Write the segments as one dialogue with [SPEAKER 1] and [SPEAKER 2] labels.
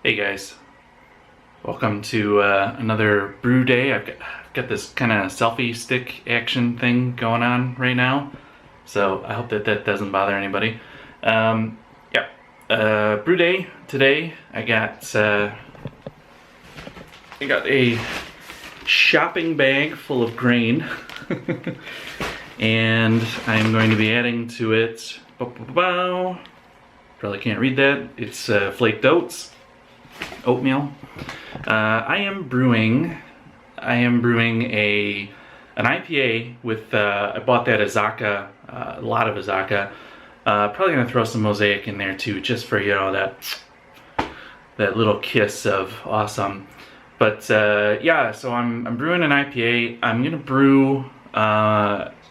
[SPEAKER 1] Hey guys, welcome to another brew day. I've got this kind of selfie stick action thing going on right now, so I hope that doesn't bother anybody. Brew day today. I got a shopping bag full of grain, and I'm going to be adding to it. Probably can't read that. It's flaked oatmeal. I am brewing an IPA with I bought that Azacca, a lot of Azacca. Probably gonna throw some Mosaic in there too, just for that little kiss of awesome. But yeah, so I'm brewing an IPA. I'm gonna brew.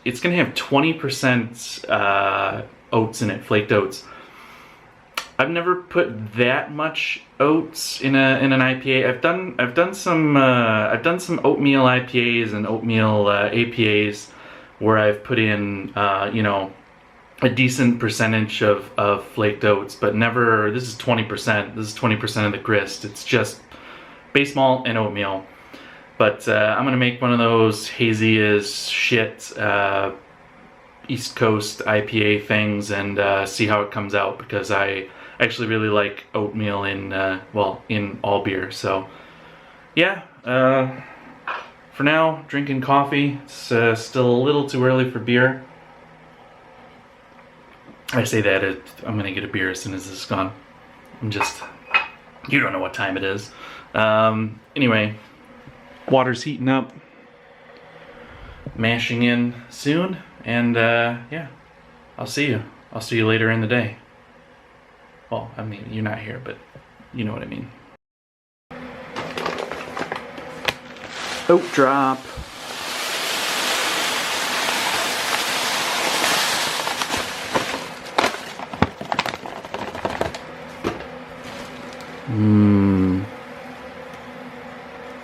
[SPEAKER 1] It's gonna have 20% oats in it, flaked oats. I've never put that much oats in an IPA. I've done some oatmeal IPAs and oatmeal APAs where I've put in a decent percentage of flaked oats, but never. This is 20%. This is 20% of the grist. It's just base malt and oatmeal. But I'm gonna make one of those hazy as shit East Coast IPA things and see how it comes out, because I actually really like oatmeal in all beer. So yeah, for now, drinking coffee. It's still a little too early for beer. I say that I'm gonna get a beer as soon as this is gone. You don't know what time it is. Anyway, water's heating up, mashing in soon, and yeah, I'll see you later in the day. Well, I mean, you're not here, but you know what I mean. Oat drop.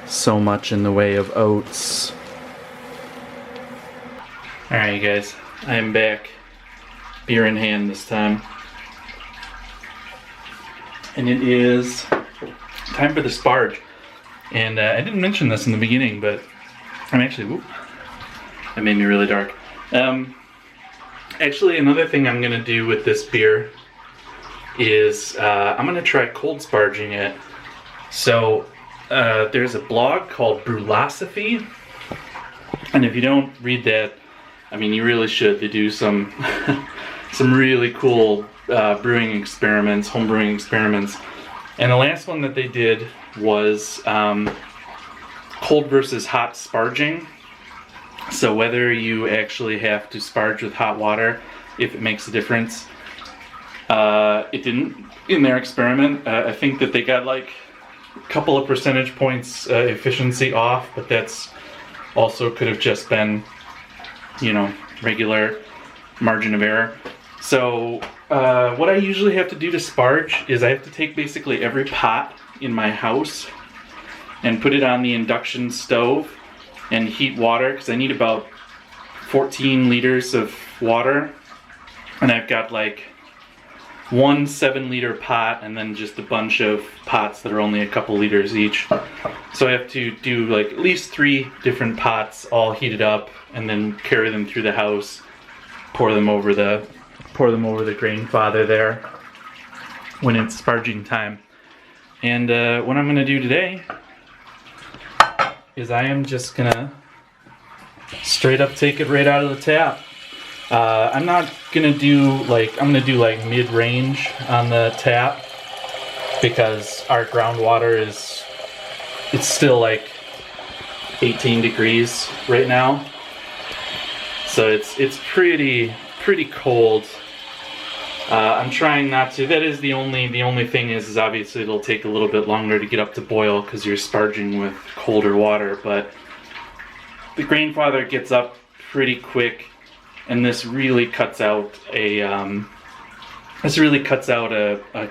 [SPEAKER 1] So much in the way of oats. Alright, you guys, I am back. Beer in hand this time. And it is time for the Sparge. And I didn't mention this in the beginning, but I'm actually, that made me really dark. Actually, another thing I'm gonna do with this beer is I'm gonna try cold sparging it. So there's a blog called Brulosophy, and if you don't read that, I mean, you really should. They do some some really cool brewing experiments, home brewing experiments. And the last one that they did was cold versus hot sparging. So whether you actually have to sparge with hot water, if it makes a difference. It didn't in their experiment. I think that they got like a couple of percentage points efficiency off, but that's also could have just been, regular margin of error. So what I usually have to do to sparge is I have to take basically every pot in my house and put it on the induction stove and heat water, because I need about 14 liters of water, and I've got like one 7-liter pot and then just a bunch of pots that are only a couple liters each. So I have to do like at least 3 different pots all heated up and then carry them through the house, pour them over the grain father there when it's sparging time. And what I'm gonna do today is I am just gonna straight up take it right out of the tap. I'm not gonna do I'm gonna do like mid-range on the tap, because our groundwater it's still like 18 degrees right now, so it's pretty cold. I'm trying not to. That is the only thing is obviously it'll take a little bit longer to get up to boil because you're sparging with colder water, but the grain father gets up pretty quick. And this really cuts out a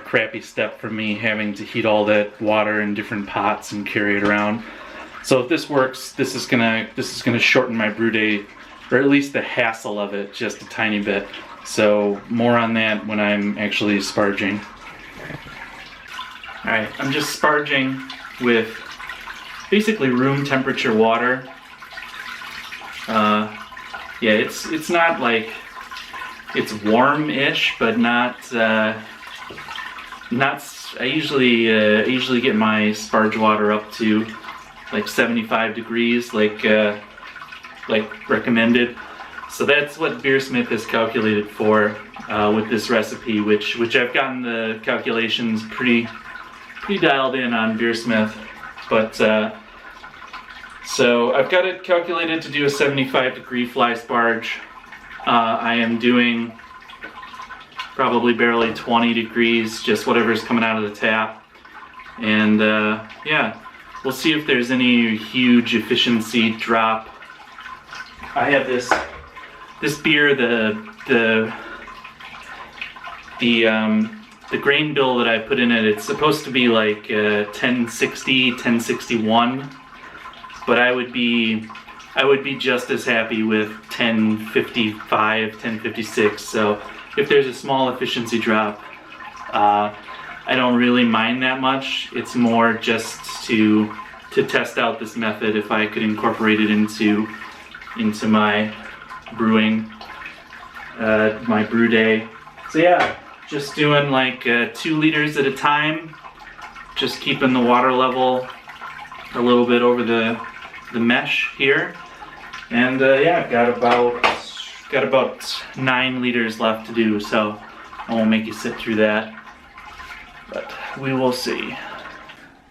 [SPEAKER 1] crappy step for me, having to heat all that water in different pots and carry it around. So if this works, this is gonna shorten my brew day, or at least the hassle of it, just a tiny bit. So more on that when I'm actually sparging. Alright, I'm just sparging with basically room temperature water. Yeah, it's not like, it's warm-ish, but not, I usually get my sparge water up to like 75 degrees, like recommended. So that's what Beersmith is calculated for with this recipe, which I've gotten the calculations pretty dialed in on Beersmith. But so I've got it calculated to do a 75 degree fly sparge. I am doing probably barely 20 degrees, just whatever's coming out of the tap. And yeah, we'll see if there's any huge efficiency drop. I have this beer, the grain bill that I put in it, it's supposed to be like 1060, 1061, but I would be just as happy with 1055, 1056. So if there's a small efficiency drop, I don't really mind that much. It's more just to test out this method, if I could incorporate it into my brewing, my brew day. So yeah, just doing like 2 liters at a time, just keeping the water level a little bit over the mesh here. And yeah, I've got about 9 liters left to do, so I won't make you sit through that, but we will see.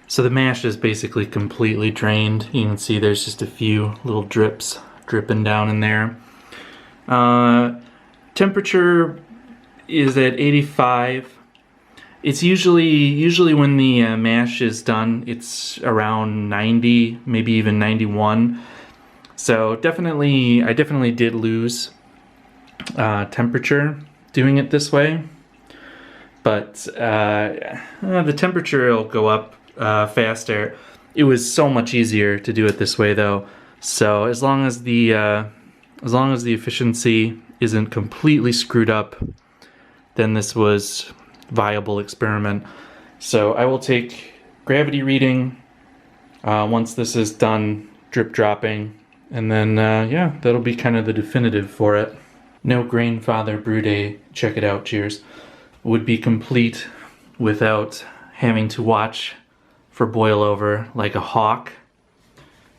[SPEAKER 1] So the mash is basically completely drained. You can see there's just a few little drips dripping down in there. Temperature is at 85. It's usually when the mash is done, it's around 90, maybe even 91. So I definitely did lose temperature doing it this way, but the temperature will go up faster. It was so much easier to do it this way though. So as long as the efficiency isn't completely screwed up, then this was viable experiment. So I will take gravity reading once this is done drip dropping, and then yeah, that'll be kind of the definitive for it. No Grainfather Brewday, check it out, cheers, would be complete without having to watch for boil over like a hawk.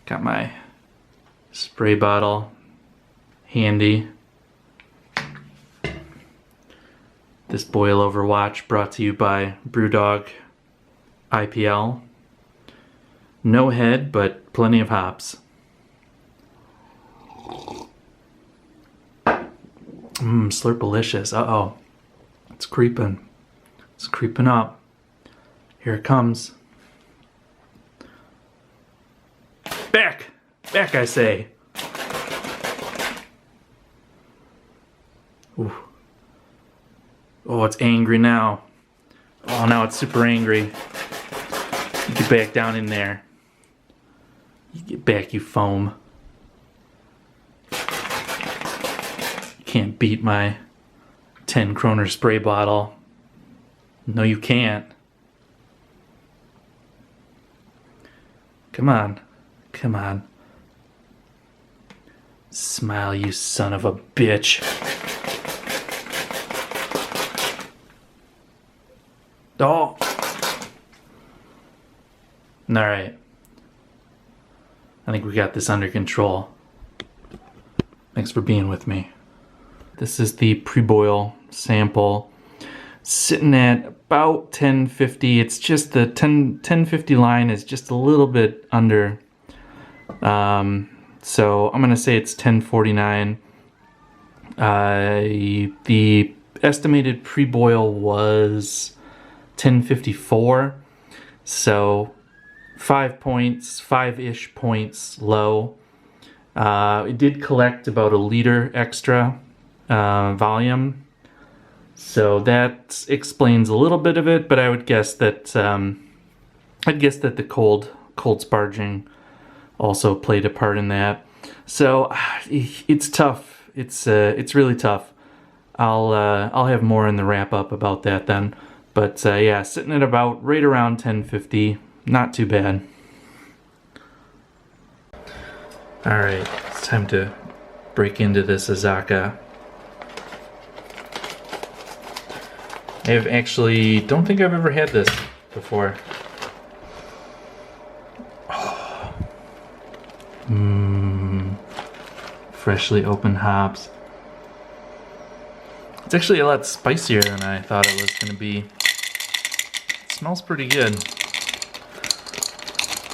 [SPEAKER 1] Got my spray bottle handy. This boil over watch brought to you by Brewdog IPL. No head, but plenty of hops. Slurpalicious. Uh-oh. It's creeping. It's creeping up. Here it comes. Back! Back, I say! Ooh. Oh, it's angry now. Oh, now it's super angry. You get back down in there. You get back, you foam. You can't beat my 10 kroner spray bottle. No, you can't. Come on. Come on. Smile, you son of a bitch. Oh! Alright. I think we got this under control. Thanks for being with me. This is the pre-boil sample. Sitting at about 1050. It's just the 1050 line is just a little bit under. So I'm going to say it's 1049. The estimated pre-boil was 1054. So 5-ish points low. It did collect about a liter extra volume. So that explains a little bit of it, but I would guess that the cold sparging also played a part in that. So it's tough. It's really tough. I'll have more in the wrap up about that then. But yeah, sitting at about right around 1050. Not too bad. Alright, it's time to break into this Azacca. Don't think I've ever had this before. Oh. Freshly opened hops. It's actually a lot spicier than I thought it was going to be. It smells pretty good.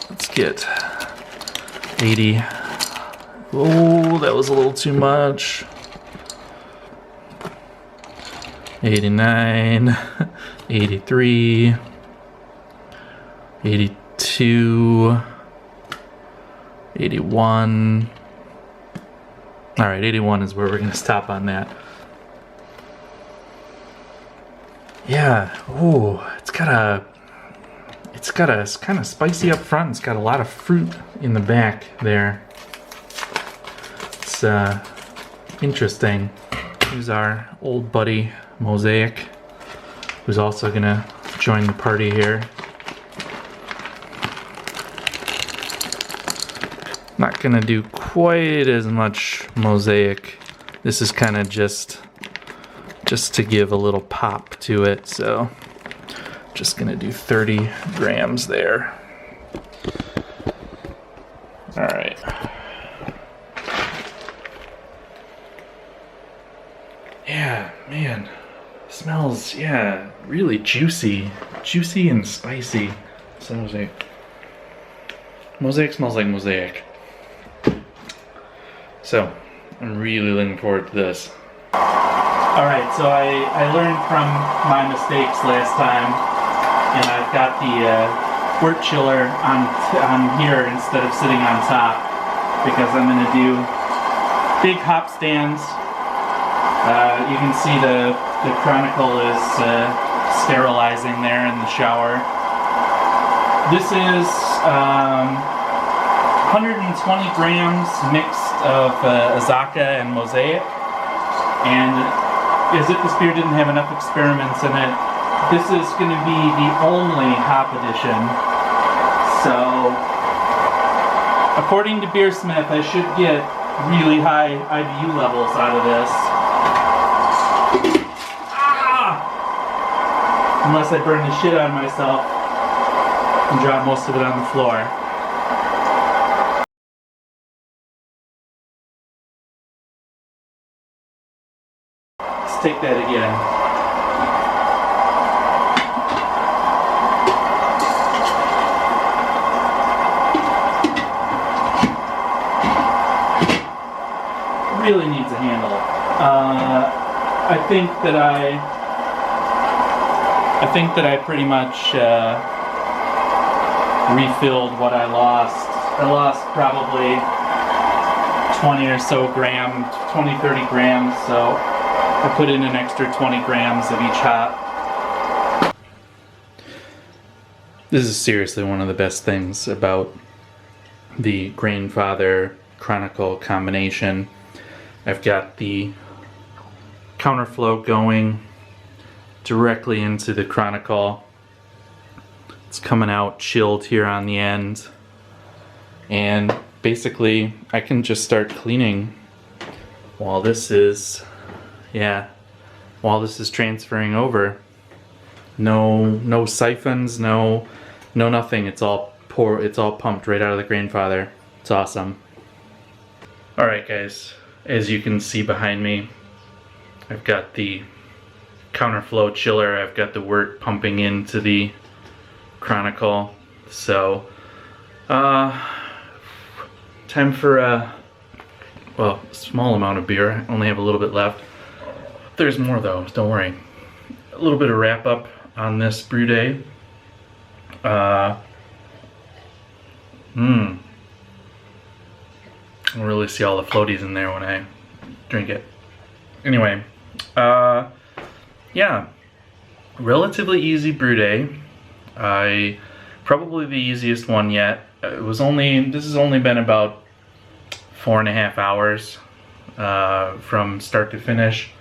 [SPEAKER 1] Let's get 80. Oh, that was a little too much. 89, 83, 82, 81. All right, 81 is where we're gonna stop on that. Yeah, ooh, it's kind of spicy up front. It's got a lot of fruit in the back there. It's interesting. Here's our old buddy Mosaic, who's also gonna join the party here. Not gonna do quite as much Mosaic. This is kind of just to give a little pop to it, so just gonna do 30 grams there. All right. Yeah, man, smells, yeah, really juicy and spicy. So Mosaic smells like Mosaic. So I'm really looking forward to this. Alright, so I learned from my mistakes last time, and I've got the wort chiller on here instead of sitting on top, because I'm going to do big hop stands. You can see the Chronicle is sterilizing there in the shower. This is 120 grams mixed of Azacca and Mosaic, and as if this beer didn't have enough experiments in it, this is going to be the only hop edition. So, according to Beersmith, I should get really high IBU levels out of this. Unless I burn the shit out of myself and drop most of it on the floor. Let's take that again. Really needs a handle. I think that I pretty much refilled what I lost. I lost probably 20 or so grams, 20, 30 grams, so I put in an extra 20 grams of each hop. This is seriously one of the best things about the Grainfather Chronicle combination. I've got the counterflow going directly into the Chronicle. It's coming out chilled here on the end, and basically I can just start cleaning while this is transferring over. No siphons, no nothing. It's all pumped right out of the Grainfather. It's awesome. All right, guys, as you can see behind me, I've got the counterflow chiller. I've got the wort pumping into the Chronicle. So time for a small amount of beer. I only have a little bit left. There's more though, don't worry. A little bit of wrap up on this Brewday. I don't really see all the floaties in there when I drink it. Anyway, yeah, relatively easy Brewday. Probably the easiest one yet. This has only been about 4.5 hours from start to finish.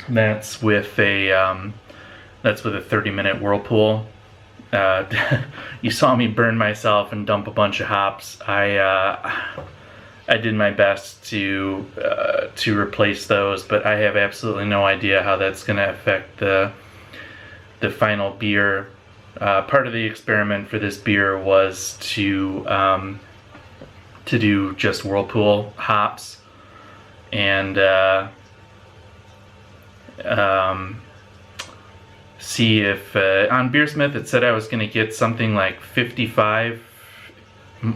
[SPEAKER 1] That's with a That's with a 30-minute Whirlpool. You saw me burn myself and dump a bunch of hops. I did my best to replace those, but I have absolutely no idea how that's going to affect the final beer. Part of the experiment for this beer was to do just Whirlpool hops and see if on Beersmith it said I was going to get something like 55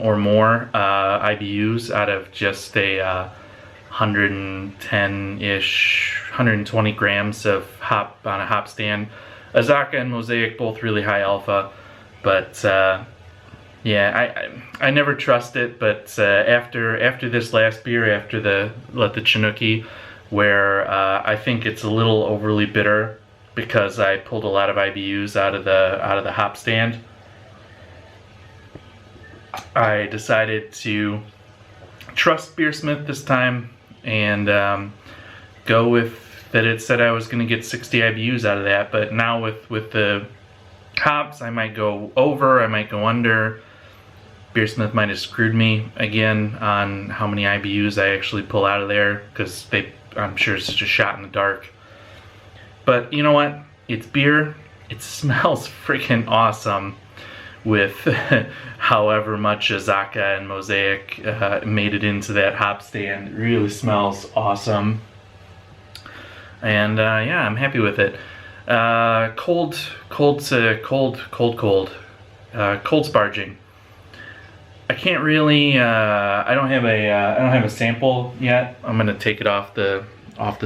[SPEAKER 1] or more IBUs out of just a 110-ish, 120 grams of hop on a hop stand. Azacca and Mosaic both really high alpha, but yeah, I never trust it. But after this last beer, after the Chinooki, where I think it's a little overly bitter because I pulled a lot of IBUs out of the hop stand, I decided to trust Beersmith this time and go with that. It said I was going to get 60 IBUs out of that, but now with the hops, I might go over, I might go under. Beersmith might have screwed me again on how many IBUs I actually pull out of there, because I'm sure it's just a shot in the dark. But you know what? It's beer. It smells freaking awesome with however much Azacca and Mosaic made it into that hop stand. It really smells awesome. And yeah, I'm happy with it. Cold sparging. I can't really. I don't have a sample yet. I'm gonna take it off the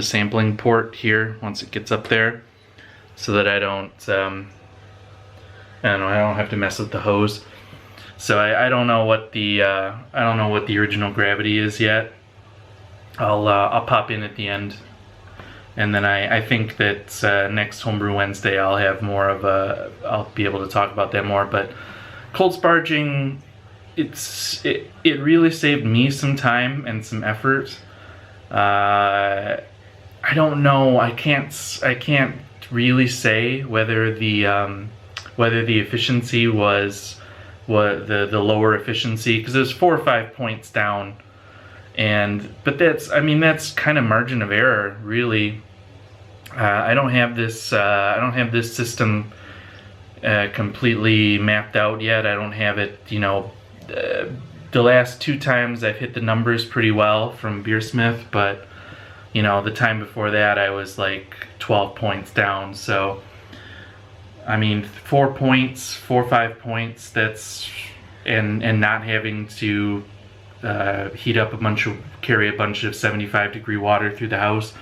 [SPEAKER 1] sampling port here once it gets up there, so that I don't. I don't know. I don't have to mess with the hose. So I don't know what the original gravity is yet. I'll pop in at the end. And then I think that next Homebrew Wednesday I'll have more of I'll be able to talk about that more. But cold sparging, it really saved me some time and some effort. I don't know. I can't really say whether the efficiency was the lower efficiency, because it was 4 or 5 points down. But that's kind of margin of error, really. I don't have this system completely mapped out yet. I don't have it, the last 2 times I've hit the numbers pretty well from Beersmith, but the time before that I was like 12 points down. So 4 points, 4 or 5 points, that's and not having to carry a bunch of 75-degree water through the house,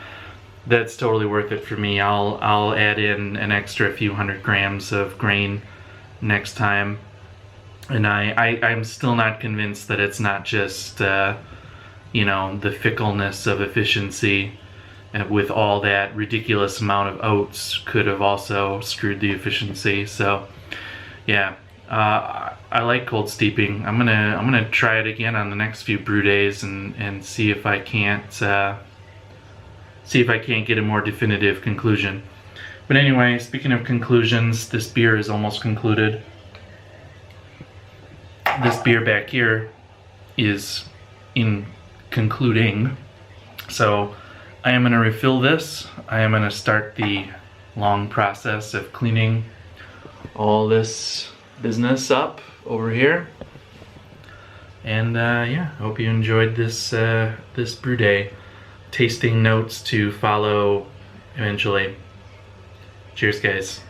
[SPEAKER 1] that's totally worth it for me. I'll add in an extra few 100 grams of grain next time. And I'm still not convinced that it's not just the fickleness of efficiency. With all that ridiculous amount of oats could have also screwed the efficiency. So yeah, I like cold steeping. I'm gonna try it again on the next few brew days and see if I can't get a more definitive conclusion. But anyway, speaking of conclusions, this beer is almost concluded. This beer back here is in concluding. So I am going to refill this. I am going to start the long process of cleaning all this business up over here. And yeah, I hope you enjoyed this brew day. Tasting notes to follow eventually. Cheers, guys.